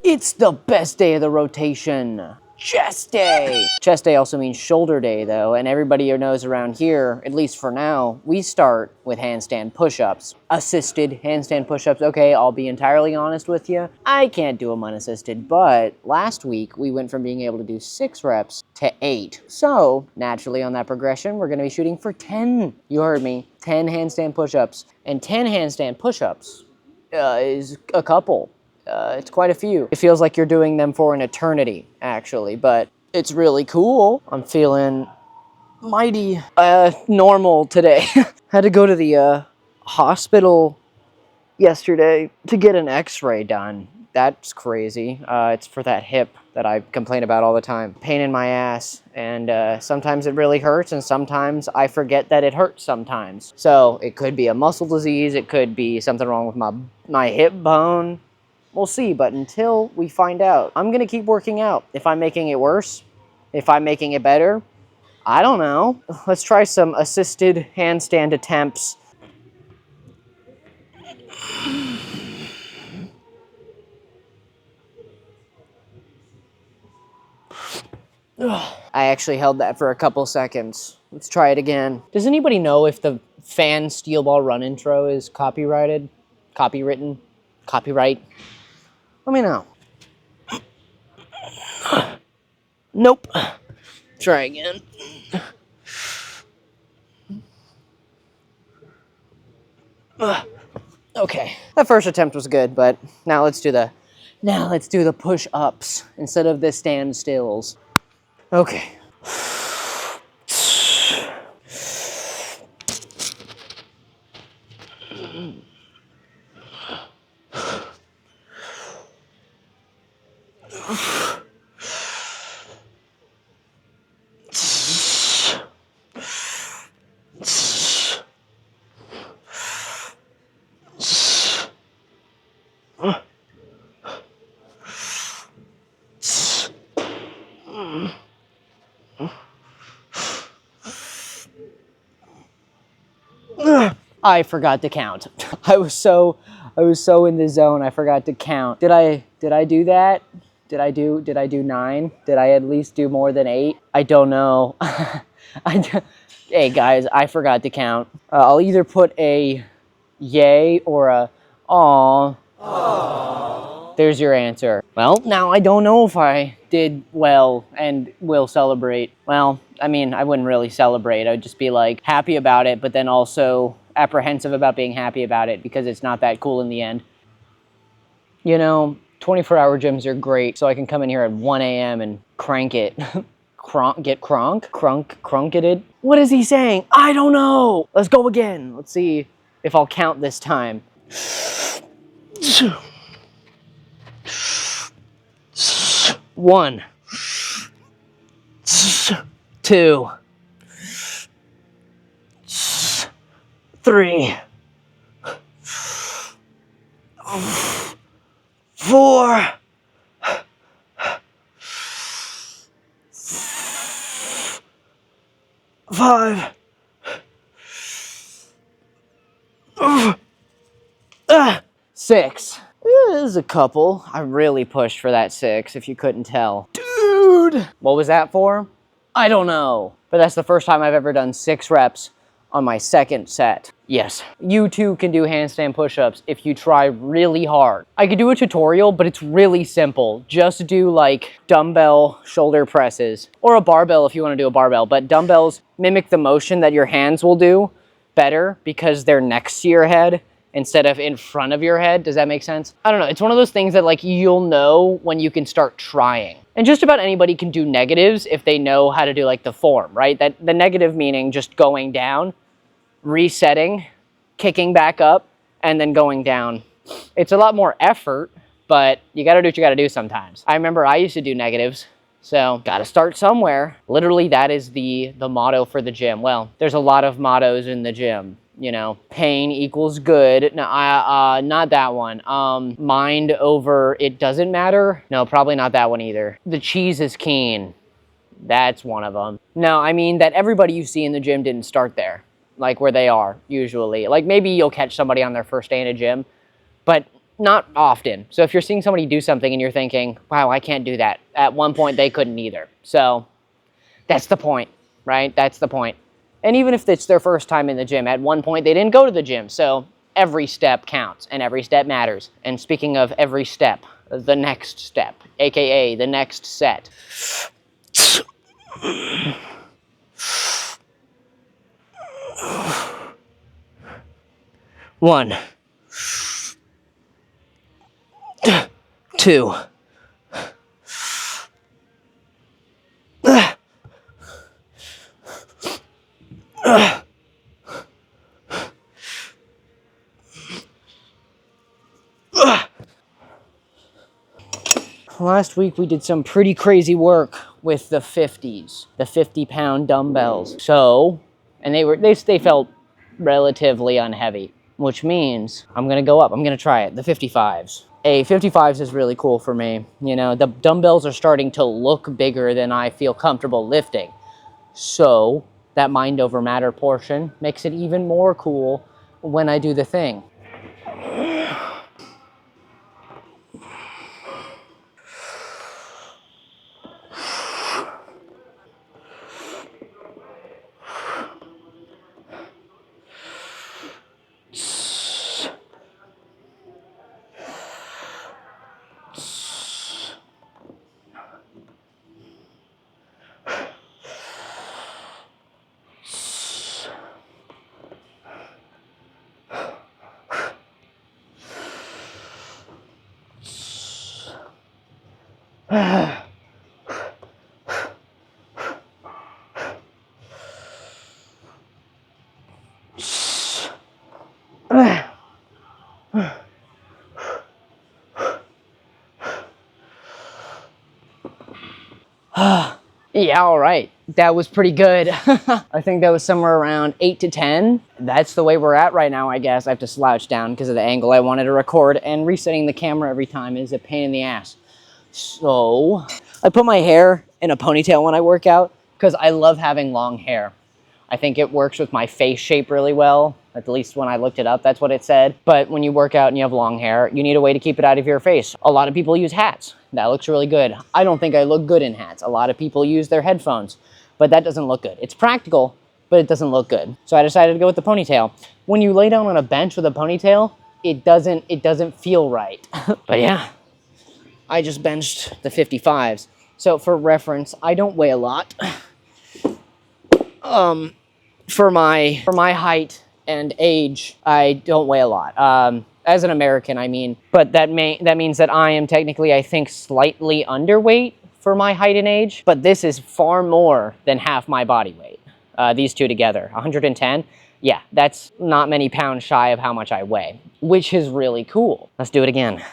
It's the best day of the rotation. Chest day. Chest day also means shoulder day though, and everybody knows around here, at least for now, we start with handstand push-ups. Assisted handstand push-ups. Okay, I'll be entirely honest with you. I can't do them unassisted, but last week we went from being able to do 6 reps to 8. So naturally on that progression, we're gonna be shooting for 10. You heard me, 10 handstand push-ups. And 10 handstand push-ups is a couple. It's quite a few. It feels like you're doing them for an eternity, actually, but it's really cool. I'm feeling mighty normal today. Had to go to the hospital yesterday to get an x-ray done. That's crazy. It's for that hip that I complain about all the time. Pain in my ass, and sometimes it really hurts, and sometimes I forget that it hurts sometimes. So it could be a muscle disease, it could be something wrong with my hip bone. We'll see, but until we find out, I'm gonna keep working out. If I'm making it worse, if I'm making it better, I don't know. Let's try some assisted handstand attempts. I actually held that for a couple seconds. Let's try it again. Does anybody know if the fan steel ball run intro is copyrighted? Copywritten? Copyright? Let me know. Nope. Try again. Okay. That first attempt was good, but now let's do the push-ups instead of the standstills. Okay. 'Ugh. I forgot to count. I was so in the zone. I forgot to count. Did I do that? Did I do 9? Did I at least do more than 8? I don't know. Hey guys, I forgot to count. I'll either put a yay or a aw. Aww. There's your answer. Well, now I don't know if I did well and will celebrate. Well, I mean, I wouldn't really celebrate. I'd just be like happy about it, but then also apprehensive about being happy about it because it's not that cool in the end. You know, 24-hour gyms are great, so I can come in here at 1 a.m. and crank it. Crunketed? What is he saying? I don't know. Let's go again. Let's see if I'll count this time. 1, 2, 3, 4, 5, 6. There's a couple. I really pushed for that 6, if you couldn't tell. Dude! What was that for? I don't know. But that's the first time I've ever done 6 reps on my second set. Yes, you too can do handstand push-ups if you try really hard. I could do a tutorial, but it's really simple. Just do like dumbbell shoulder presses, or a barbell if you want to do a barbell, but dumbbells mimic the motion that your hands will do better because they're next to your head instead of in front of your head. Does that make sense? I don't know. It's one of those things that like you'll know when you can start trying. And just about anybody can do negatives if they know how to do like the form, right? That the negative meaning just going down, resetting, kicking back up, and then going down. It's a lot more effort, but you gotta do what you gotta do sometimes. I remember I used to do negatives, so gotta start somewhere. Literally, that is the motto for the gym. Well, there's a lot of mottos in the gym. You know, pain equals good. No, not that one. Mind over it doesn't matter. No, probably not that one either. The cheese is keen. That's one of them. No, I mean that everybody you see in the gym didn't start there, like where they are usually. Like maybe you'll catch somebody on their first day in a gym, but not often. So if you're seeing somebody do something and you're thinking, wow, I can't do that. At one point, they couldn't either. So that's the point, right? That's the point. And even if it's their first time in the gym, at one point, they didn't go to the gym. So every step counts and every step matters. And speaking of every step, the next step, AKA the next set. One, two, last week we did some pretty crazy work with the 50s, the 50-pound dumbbells. So, and they felt relatively unheavy, which means I'm gonna go up. I'm gonna try it, the 55s. 55s is really cool for me. You know, the dumbbells are starting to look bigger than I feel comfortable lifting. So that mind over matter portion makes it even more cool when I do the thing. Yeah, all right. That was pretty good. I think that was somewhere around 8 to 10. That's the way we're at right now, I guess. I have to slouch down because of the angle I wanted to record, and resetting the camera every time is a pain in the ass. So, I put my hair in a ponytail when I work out because I love having long hair. I think it works with my face shape really well. At least when I looked it up, that's what it said. But when you work out and you have long hair, you need a way to keep it out of your face. A lot of people use hats. That looks really good. I don't think I look good in hats. A lot of people use their headphones, but that doesn't look good. It's practical, but it doesn't look good. So I decided to go with the ponytail. When you lay down on a bench with a ponytail, it doesn't feel right. But yeah, I just benched the 55s. So for reference, I don't weigh a lot. For my height and age, I don't weigh a lot. As an American, I mean, but that means that I am technically, I think, slightly underweight for my height and age, but this is far more than half my body weight. These two together, 110. Yeah, that's not many pounds shy of how much I weigh, which is really cool. Let's do it again.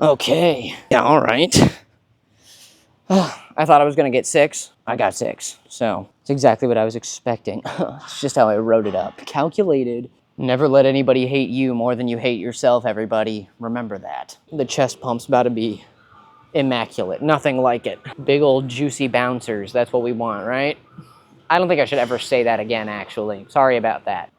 Okay. Yeah, all right. I thought I was going to get 6. I got 6. So it's exactly what I was expecting. It's just how I wrote it up. Calculated. Never let anybody hate you more than you hate yourself, everybody. Remember that. The chest pump's about to be immaculate. Nothing like it. Big old juicy bouncers. That's what we want, right? I don't think I should ever say that again, actually. Sorry about that.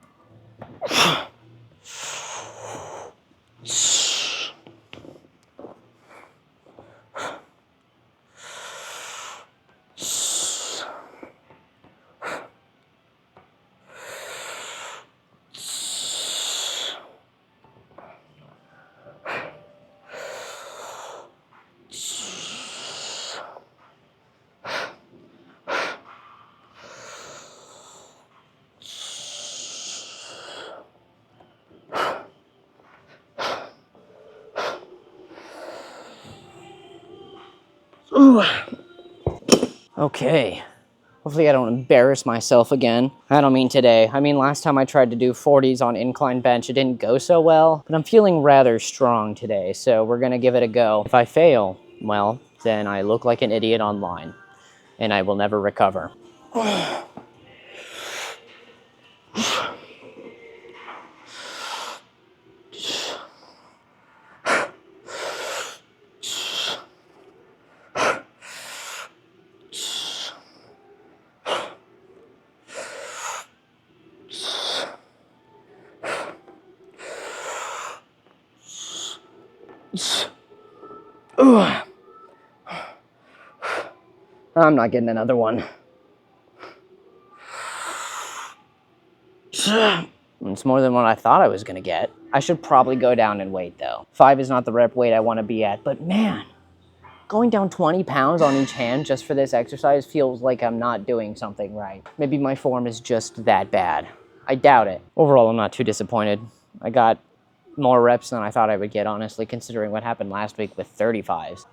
Ooh. Okay. Hopefully I don't embarrass myself again. I don't mean today. I mean last time I tried to do 40s on incline bench, it didn't go so well. But I'm feeling rather strong today, so we're gonna give it a go. If I fail, well, then I look like an idiot online, and I will never recover. I'm not getting another one. It's more than what I thought I was gonna get. I should probably go down in weight though. 5 is not the rep weight I want to be at, but man, going down 20 pounds on each hand just for this exercise feels like I'm not doing something right. Maybe my form is just that bad. I doubt it. Overall, I'm not too disappointed. I got more reps than I thought I would get, honestly, considering what happened last week with 35s.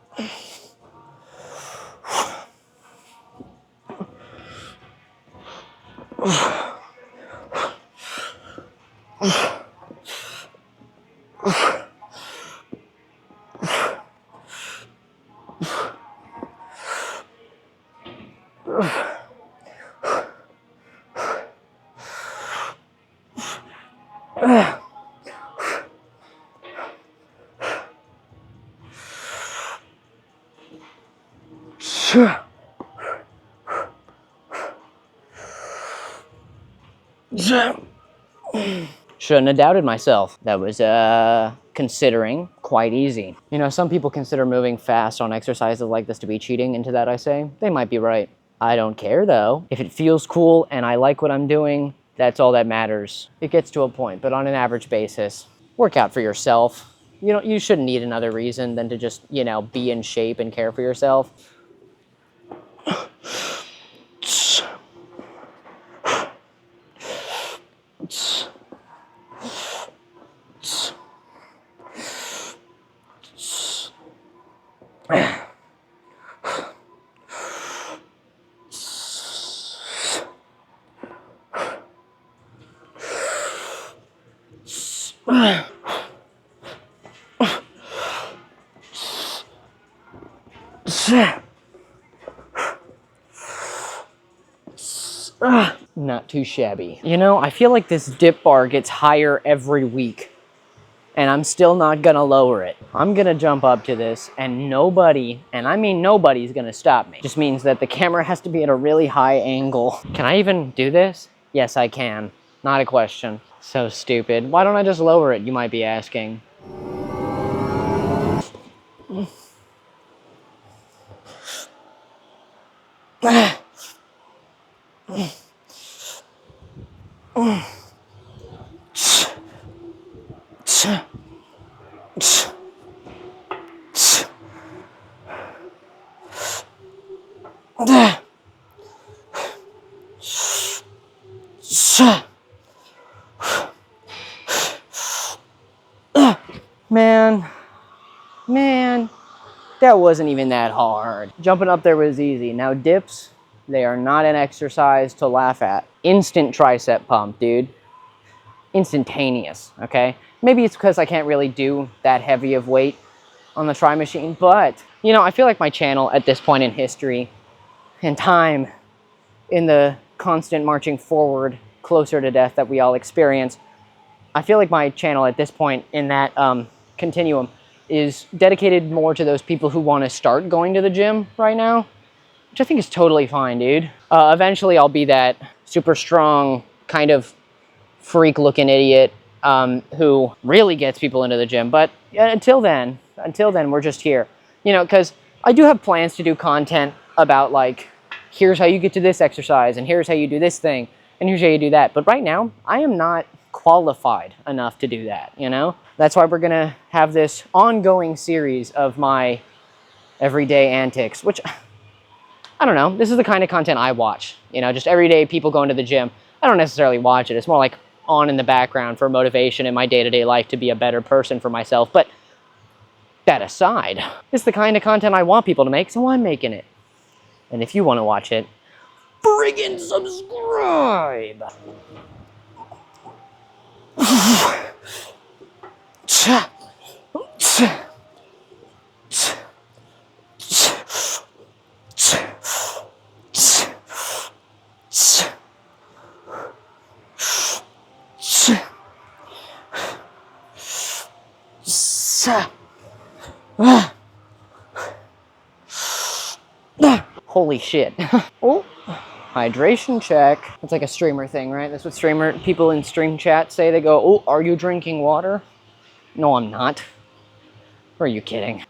Shouldn't have doubted myself. That was, considering quite easy. You know, some people consider moving fast on exercises like this to be cheating. And to that I say, they might be right. I don't care though. If it feels cool and I like what I'm doing, that's all that matters. It gets to a point, but on an average basis, work out for yourself. You shouldn't need another reason than to just, be in shape and care for yourself. Not too shabby. I feel like this dip bar gets higher every week, and I'm still not gonna lower it. I'm gonna jump up to this, and nobody, and I mean nobody's gonna stop me. Just means that the camera has to be at a really high angle. Can I even do this? Yes, I can. Not a question. So stupid. Why don't I just lower it, you might be asking. Man, that wasn't even that hard. Jumping up there was easy. Now dips, they are not an exercise to laugh at. Instant tricep pump, dude. Instantaneous, okay? Maybe it's because I can't really do that heavy of weight on the tri machine, but, I feel like my channel at this point in history and time in the constant marching forward closer to death that we all experience, I feel like my channel at this point in that continuum is dedicated more to those people who want to start going to the gym right now, which I think is totally fine, dude. Eventually I'll be that super strong kind of freak looking idiot who really gets people into the gym. But until then, we're just here, because I do have plans to do content about like, here's how you get to this exercise, and here's how you do this thing, and here's how you do that. But right now, I am not qualified enough to do that, That's why we're gonna have this ongoing series of my everyday antics, which, I don't know, this is the kind of content I watch, just everyday people going to the gym. I don't necessarily watch it. It's more like on in the background for motivation in my day-to-day life to be a better person for myself. But That aside, it's the kind of content I want people to make, so I'm making it. And if you want to watch it, friggin' subscribe! Holy shit. Oh, hydration check. It's like a streamer thing, right? That's what people in stream chat say. They go, oh, are you drinking water? No, I'm not. Or are you kidding?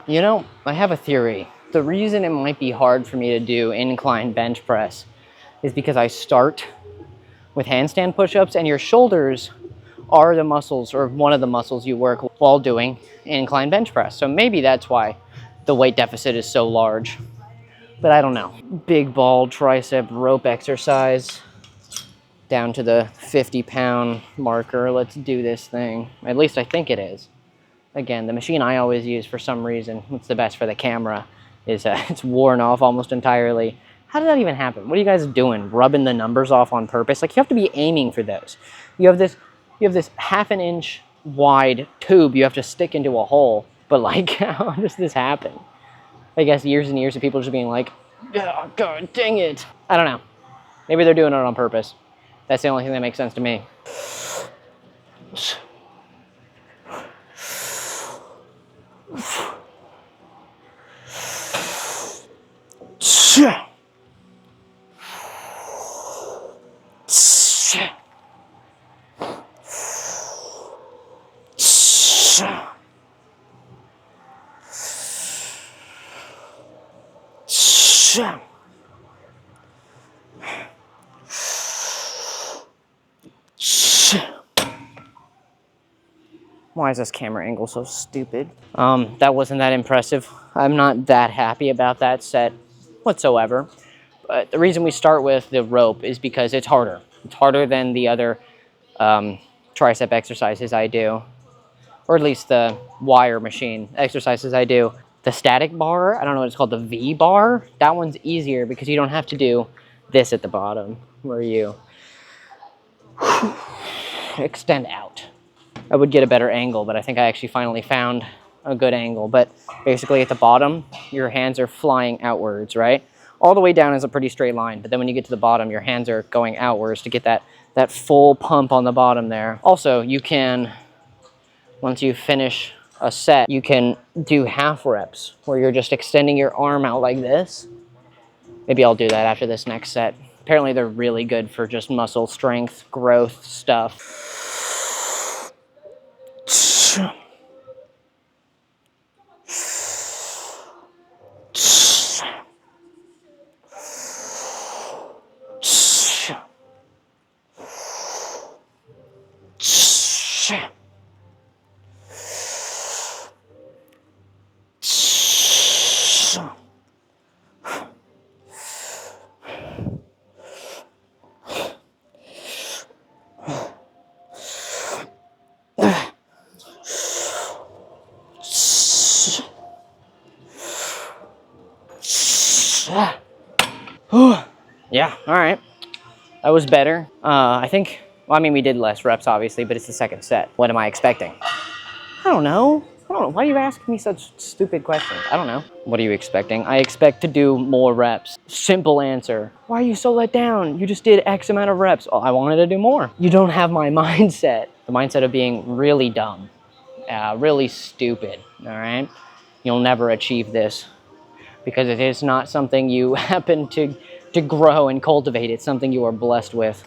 You know, I have a theory. The reason it might be hard for me to do incline bench press is because I start with handstand push-ups, and your shoulders are the muscles, or one of the muscles you work while doing incline bench press. So maybe that's why the weight deficit is so large. But I don't know. Big ball tricep rope exercise down to the 50-pound marker. Let's do this thing. At least I think it is. Again, the machine I always use for some reason, it's the best for the camera, is it's worn off almost entirely. How did that even happen? What are you guys doing? Rubbing the numbers off on purpose? Like, you have to be aiming for those. You have this half an inch wide tube you have to stick into a hole. But like, how does this happen? I guess years and years of people just being like, oh, God dang it. I don't know. Maybe they're doing it on purpose. That's the only thing that makes sense to me. Why is this camera angle so stupid? That wasn't that impressive. I'm not that happy about that set whatsoever. But the reason we start with the rope is because it's harder. It's harder than the other tricep exercises I do, or at least the wire machine exercises I do. The static bar, I don't know what it's called, the V bar, that one's easier because you don't have to do this at the bottom where you extend out. I would get a better angle, but I think I actually finally found a good angle. But basically at the bottom, your hands are flying outwards, right? All the way down is a pretty straight line, but then when you get to the bottom, your hands are going outwards to get that full pump on the bottom there. Also, you can, once you finish a set, you can do half reps where you're just extending your arm out like this. Maybe I'll do that after this next set. Apparently they're really good for just muscle strength, growth stuff. Yeah, all right. That was better. I think, well, I mean, we did less reps, obviously, but it's the second set. What am I expecting? I don't know. Why are you asking me such stupid questions? I don't know. What are you expecting? I expect to do more reps. Simple answer. Why are you so let down? You just did X amount of reps. Oh, I wanted to do more. You don't have my mindset. The mindset of being really dumb, really stupid, all right? You'll never achieve this because it is not something you happen to grow and cultivate. It's something you are blessed with.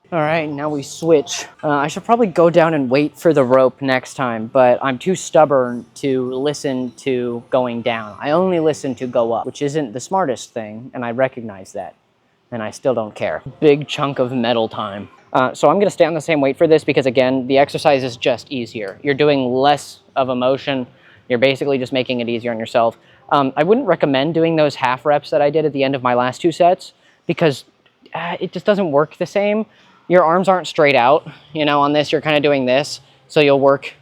All right, now we switch. I should probably go down and wait for the rope next time, but I'm too stubborn to listen to going down. I only listen to go up, which isn't the smartest thing, and I recognize that, and I still don't care. Big chunk of metal time. So I'm gonna stay on the same weight for this because, again, the exercise is just easier. You're doing less of a motion. You're basically just making it easier on yourself. I wouldn't recommend doing those half reps that I did at the end of my last 2 sets because it just doesn't work the same. Your arms aren't straight out. You know, on this, you're kind of doing this. So you'll work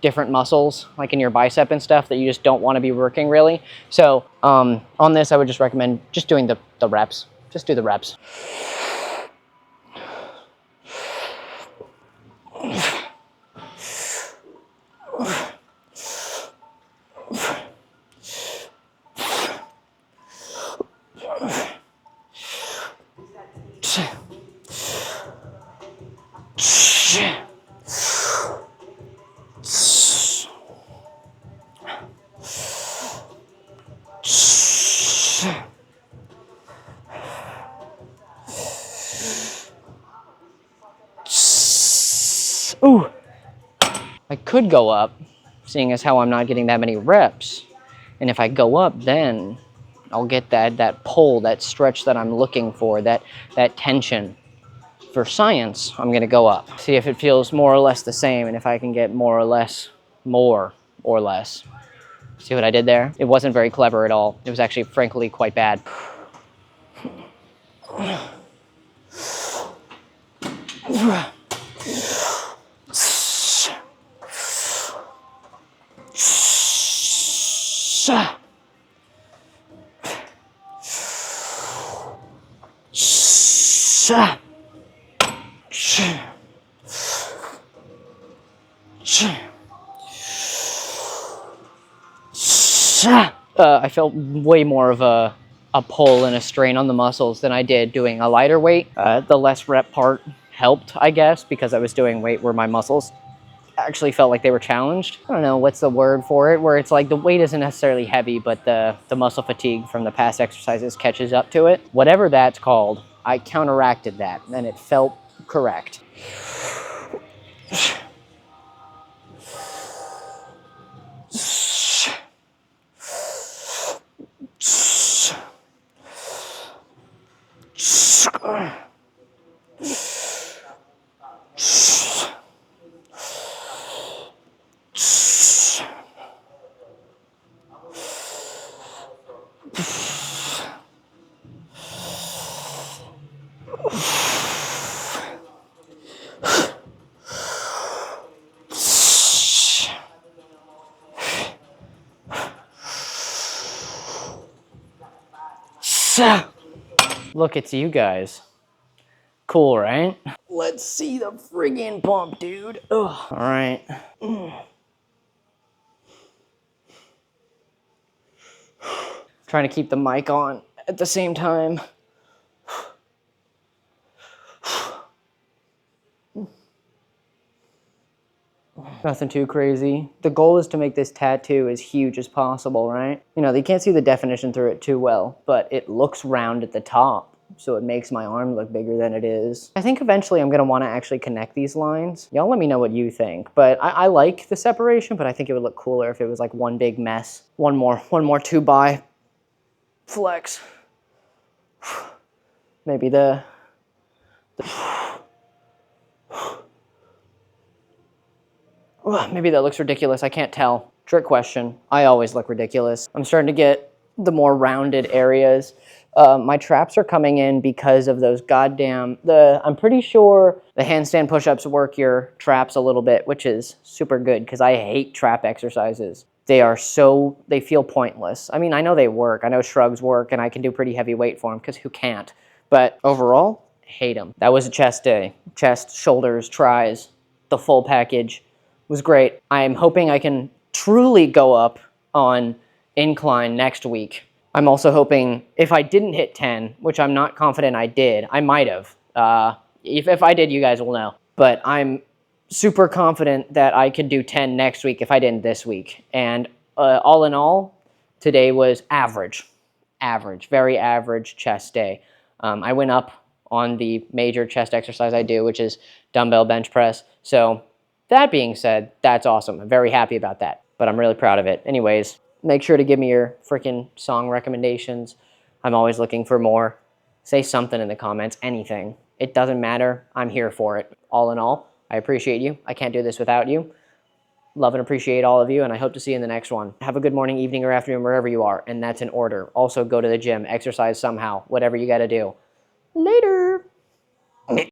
different muscles, like in your bicep and stuff, that you just don't want to be working really. So on this, I would just recommend just doing the reps. Just do the reps. Ooh, I could go up, seeing as how I'm not getting that many reps. And if I go up, then I'll get that pull, that stretch that I'm looking for, that tension. For science, I'm gonna go up. See if it feels more or less the same, and if I can get more or less. See what I did there? It wasn't very clever at all. It was actually, frankly, quite bad. I felt way more of a pull and a strain on the muscles than I did doing a lighter weight. The less rep part helped, I guess, because I was doing weight where my muscles actually felt like they were challenged. I don't know what's the word for it, where it's like the weight isn't necessarily heavy, but the muscle fatigue from the past exercises catches up to it. Whatever that's called, I counteracted that, and it felt correct. Look, it's you guys. Cool, right? Let's see the friggin' pump, dude. Ugh. All right. Trying to keep the mic on at the same time. Nothing too crazy. The goal is to make this tattoo as huge as possible, right? You know, you can't see the definition through it too well, but it looks round at the top, so it makes my arm look bigger than it is. I think eventually I'm gonna wanna actually connect these lines. Y'all let me know what you think, but I like the separation, but I think it would look cooler if it was like one big mess. One more 2x flex. Maybe maybe that looks ridiculous. I can't tell. Trick question. I always look ridiculous. I'm starting to get the more rounded areas. My traps are coming in because of those I'm pretty sure the handstand push-ups work your traps a little bit, which is super good because I hate trap exercises. They feel pointless. I mean, I know they work. I know shrugs work and I can do pretty heavy weight for them because who can't? But overall, hate them. That was a chest day. Chest, shoulders, tries, the full package. Was great. I'm hoping I can truly go up on incline next week. I'm also hoping if I didn't hit 10, which I'm not confident I did, I might have. If I did, you guys will know. But I'm super confident that I could do 10 next week if I didn't this week. And all in all, today was average, very average chest day. I went up on the major chest exercise I do, which is dumbbell bench press. So that being said, that's awesome. I'm very happy about that, but I'm really proud of it. Anyways, make sure to give me your freaking song recommendations. I'm always looking for more. Say something in the comments, anything. It doesn't matter. I'm here for it. All in all, I appreciate you. I can't do this without you. Love and appreciate all of you, and I hope to see you in the next one. Have a good morning, evening, or afternoon, wherever you are, and that's in order. Also, go to the gym, exercise somehow, whatever you got to do. Later.